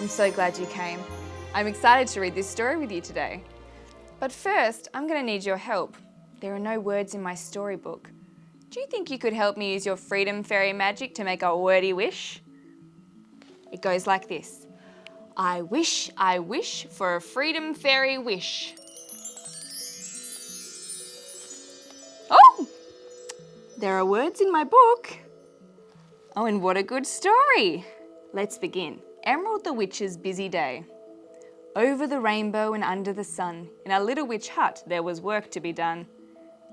I'm so glad you came. I'm excited to read this story with you today. But first, I'm going to need your help. There are no words in my storybook. Do you think you could help me use your freedom fairy magic to make a wordy wish? It goes like this. I wish for a freedom fairy wish. Oh! There are words in my book. Oh, and what a good story. Let's begin. Emerald the Witch's busy day. Over the rainbow and under the sun, in a little witch hut there was work to be done.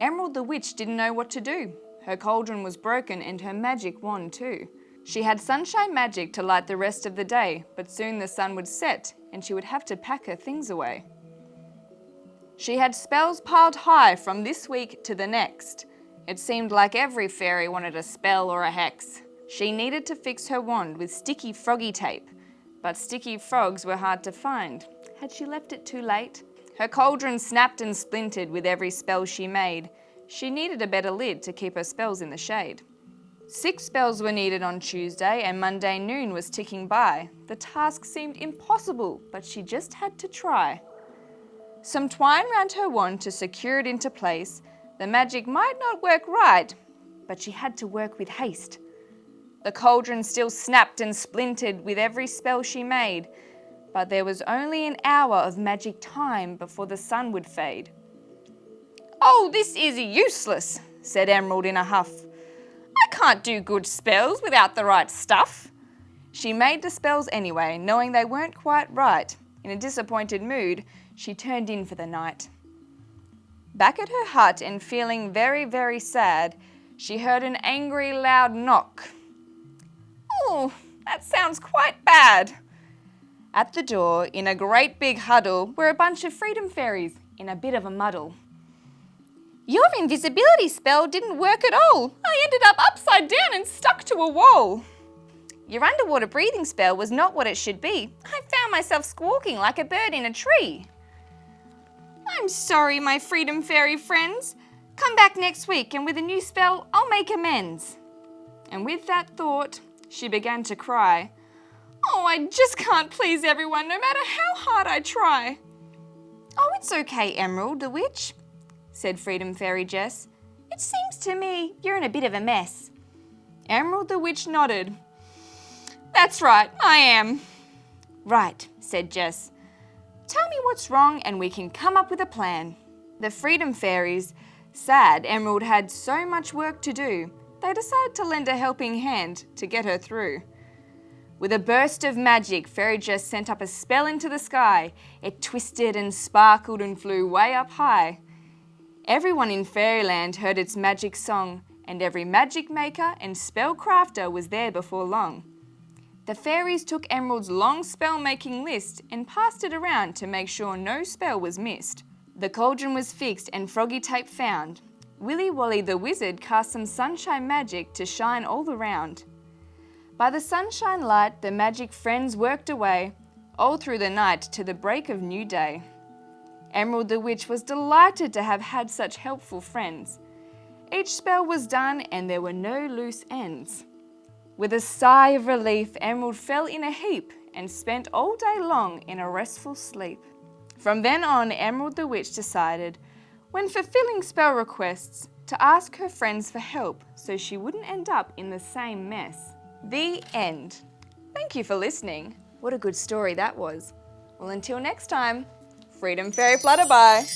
Emerald the Witch didn't know what to do. Her cauldron was broken and her magic wand too. She had sunshine magic to light the rest of the day, but soon the sun would set and she would have to pack her things away. She had spells piled high from this week to the next. It seemed like every fairy wanted a spell or a hex. She needed to fix her wand with sticky froggy tape, but sticky frogs were hard to find. Had she left it too late? Her cauldron snapped and splintered with every spell she made. She needed a better lid to keep her spells in the shade. 6 spells were needed on Tuesday and Monday noon was ticking by. The task seemed impossible, but she just had to try. Some twine round her wand to secure it into place. The magic might not work right, but she had to work with haste. The cauldron still snapped and splintered with every spell she made, but there was only an hour of magic time before the sun would fade. "Oh, this is useless," said Emerald in a huff. "I can't do good spells without the right stuff." She made the spells anyway, knowing they weren't quite right. In a disappointed mood, she turned in for the night. Back at her hut and feeling very, very sad, she heard an angry, loud knock. "Oh, that sounds quite bad." At the door, in a great big huddle, were a bunch of freedom fairies in a bit of a muddle. "Your invisibility spell didn't work at all. I ended up upside down and stuck to a wall. Your underwater breathing spell was not what it should be. I found myself squawking like a bird in a tree." "I'm sorry, my freedom fairy friends. Come back next week and with a new spell, I'll make amends." And with that thought, she began to cry. "Oh, I just can't please everyone no matter how hard I try." "Oh, it's okay, Emerald the Witch," said Freedom Fairy Jess. "It seems to me you're in a bit of a mess." Emerald the Witch nodded. "That's right, I am." "Right," said Jess. "Tell me what's wrong and we can come up with a plan." The Freedom Fairies, sad Emerald had so much work to do, they decided to lend a helping hand to get her through. With a burst of magic, Fairy Jess sent up a spell into the sky. It twisted and sparkled and flew way up high. Everyone in Fairyland heard its magic song, and every magic maker and spell crafter was there before long. The fairies took Emerald's long spell-making list and passed it around to make sure no spell was missed. The cauldron was fixed and froggy tape found. Willy Wally the wizard cast some sunshine magic to shine all around. By the sunshine light, the magic friends worked away, all through the night to the break of new day. Emerald the Witch was delighted to have had such helpful friends. Each spell was done and there were no loose ends. With a sigh of relief, Emerald fell in a heap and spent all day long in a restful sleep. From then on, Emerald the Witch decided, when fulfilling spell requests, to ask her friends for help so she wouldn't end up in the same mess. The end. Thank you for listening. What a good story that was. Well, until next time, Freedom Fairy Flutterby.